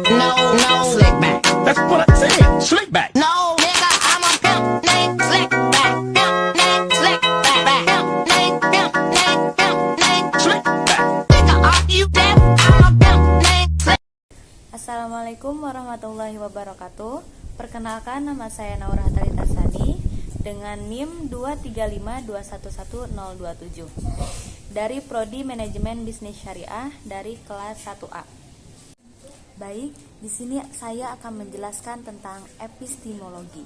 No, no, slick back. That's what I said. Slick back. No, nigga, I'm a pimp named Slick Back. Pimp named Slick Back. Pimp named, pimp named, pimp named Slick back. Nigga, are you deaf? I'm a pimp named Slick. Assalamualaikum warahmatullahi wabarakatuh. Perkenalkan, nama saya Naura Hatalita Sani dengan NIM 235211027 dari Prodi Manajemen Bisnis Syariah dari kelas 1A. Baik, di sini saya akan menjelaskan tentang epistemologi.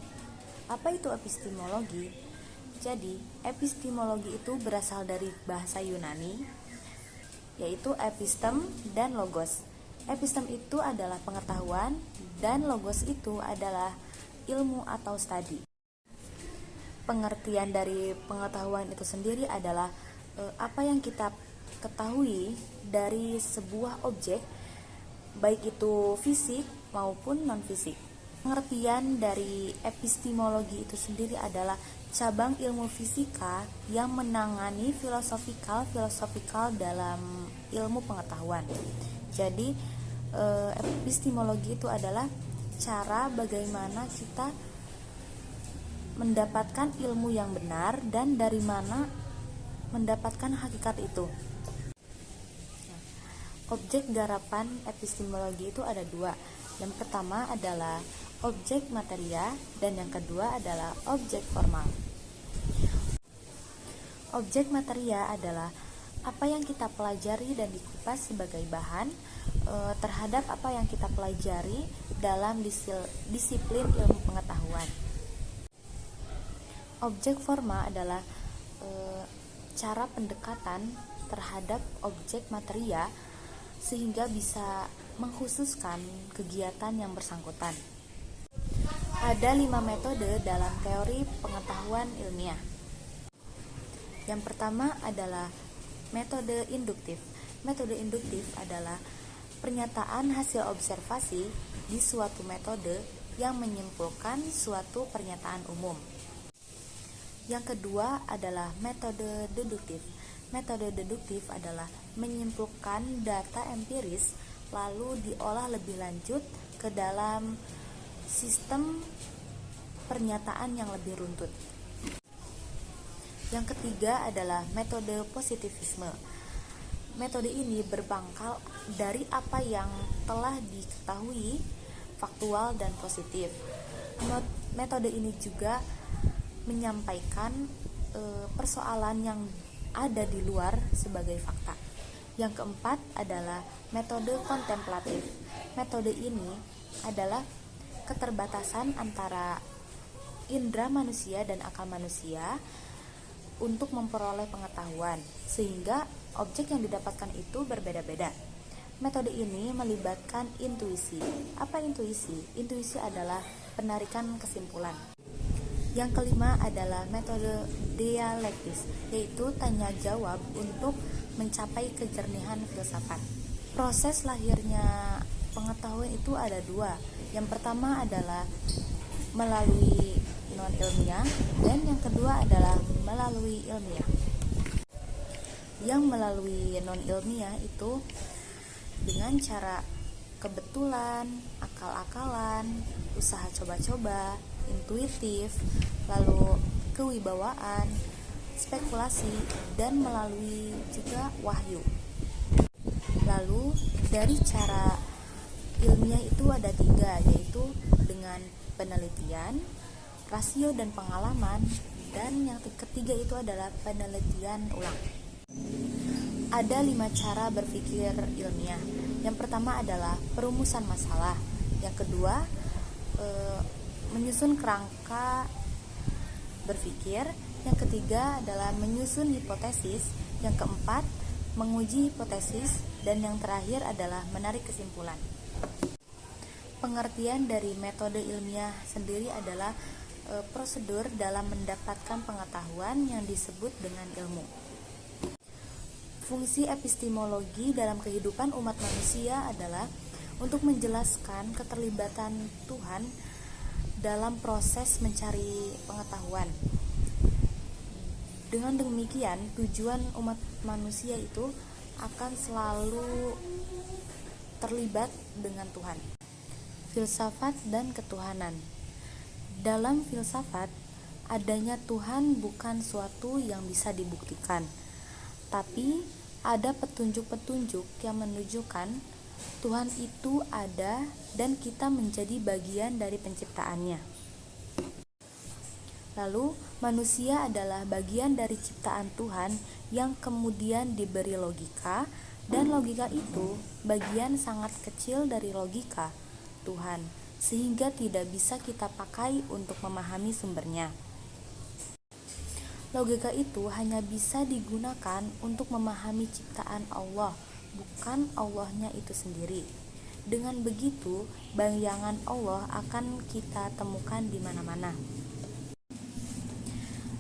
Apa itu epistemologi? Jadi, epistemologi itu berasal dari bahasa Yunani, yaitu epistem dan logos. Epistem itu adalah pengetahuan dan logos itu adalah ilmu atau studi. Pengertian dari pengetahuan itu sendiri adalah apa yang kita ketahui dari sebuah objek, baik itu fisik maupun non-fisik. Pengertian dari epistemologi itu sendiri adalah cabang ilmu fisika yang menangani filosofikal dalam ilmu pengetahuan. Jadi, epistemologi itu adalah cara bagaimana kita mendapatkan ilmu yang benar dan dari mana mendapatkan hakikat itu. Objek garapan epistemologi itu ada dua. Yang pertama adalah objek materia dan yang kedua adalah objek formal. Objek materia adalah apa yang kita pelajari dan dikupas sebagai bahan terhadap apa yang kita pelajari dalam disiplin ilmu pengetahuan. Objek formal adalah cara pendekatan terhadap objek materia sehingga bisa mengkhususkan kegiatan yang bersangkutan. Ada 5 metode dalam teori pengetahuan ilmiah. Yang pertama adalah metode induktif. Metode induktif adalah pernyataan hasil observasi di suatu metode yang menyimpulkan suatu pernyataan umum. Yang kedua adalah metode deduktif. Metode deduktif adalah menyimpulkan data empiris lalu diolah lebih lanjut ke dalam sistem pernyataan yang lebih runtut. Yang ketiga adalah metode positivisme. Metode ini berpangkal dari apa yang telah diketahui, faktual dan positif. Metode ini juga menyampaikan persoalan yang ada di luar sebagai fakta. Yang keempat adalah metode kontemplatif. Metode ini adalah keterbatasan antara indera manusia dan akal manusia untuk memperoleh pengetahuan, sehingga objek yang didapatkan itu berbeda-beda. Metode ini melibatkan intuisi. Apa intuisi? Intuisi adalah penarikan kesimpulan. Yang kelima adalah metode dialektis, yaitu tanya jawab untuk mencapai kejernihan filsafat. Proses lahirnya pengetahuan itu ada dua. Yang pertama adalah melalui non-ilmiah dan yang kedua adalah melalui ilmiah. Yang melalui non-ilmiah itu dengan cara kebetulan, akal-akalan, usaha coba-coba, intuitif, lalu kewibawaan, spekulasi, dan melalui juga wahyu. Lalu dari cara ilmiah itu ada 3, yaitu dengan penelitian, rasio dan pengalaman, dan yang ketiga itu adalah penelitian ulang. Ada 5 cara berpikir ilmiah. Yang pertama adalah perumusan masalah. Yang kedua, menyusun kerangka berpikir. Yang ketiga adalah menyusun hipotesis. Yang keempat, menguji hipotesis. Dan yang terakhir adalah menarik kesimpulan. Pengertian dari metode ilmiah sendiri adalah prosedur dalam mendapatkan pengetahuan yang disebut dengan ilmu. Fungsi epistemologi dalam kehidupan umat manusia adalah untuk menjelaskan keterlibatan Tuhan dalam proses mencari pengetahuan. Dengan demikian, tujuan umat manusia itu akan selalu terlibat dengan Tuhan. filsafat dan ketuhanan. Dalam filsafat, adanya Tuhan bukan suatu yang bisa dibuktikan, tapi ada petunjuk-petunjuk yang menunjukkan Tuhan itu ada dan kita menjadi bagian dari penciptaannya. Lalu, manusia adalah bagian dari ciptaan Tuhan yang kemudian diberi logika, dan logika itu bagian sangat kecil dari logika Tuhan, sehingga tidak bisa kita pakai untuk memahami sumbernya. Logika itu hanya bisa digunakan untuk memahami ciptaan Allah, bukan Allahnya itu sendiri. Dengan begitu, bayangan Allah akan kita temukan di mana-mana.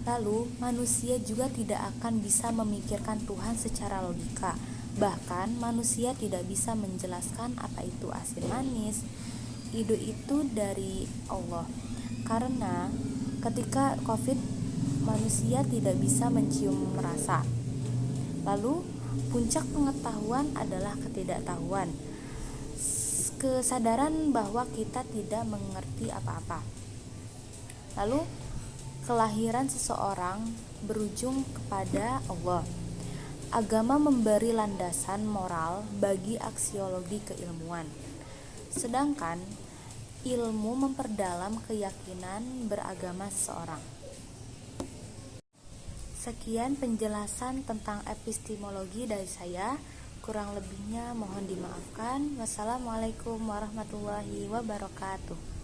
Lalu, manusia juga tidak akan bisa memikirkan Tuhan secara logika. Bahkan, manusia tidak bisa menjelaskan apa itu asin manis. Ide itu dari Allah. Karena ketika COVID, manusia tidak bisa mencium rasa. Lalu, puncak pengetahuan adalah ketidaktahuan. Kesadaran bahwa kita tidak mengerti apa-apa. Lalu, kelahiran seseorang berujung kepada Allah. Agama memberi landasan moral bagi aksiologi keilmuan, sedangkan ilmu memperdalam keyakinan beragama seseorang. Sekian penjelasan tentang epistemologi dari saya. Kurang lebihnya mohon dimaafkan. Wassalamualaikum warahmatullahi wabarakatuh.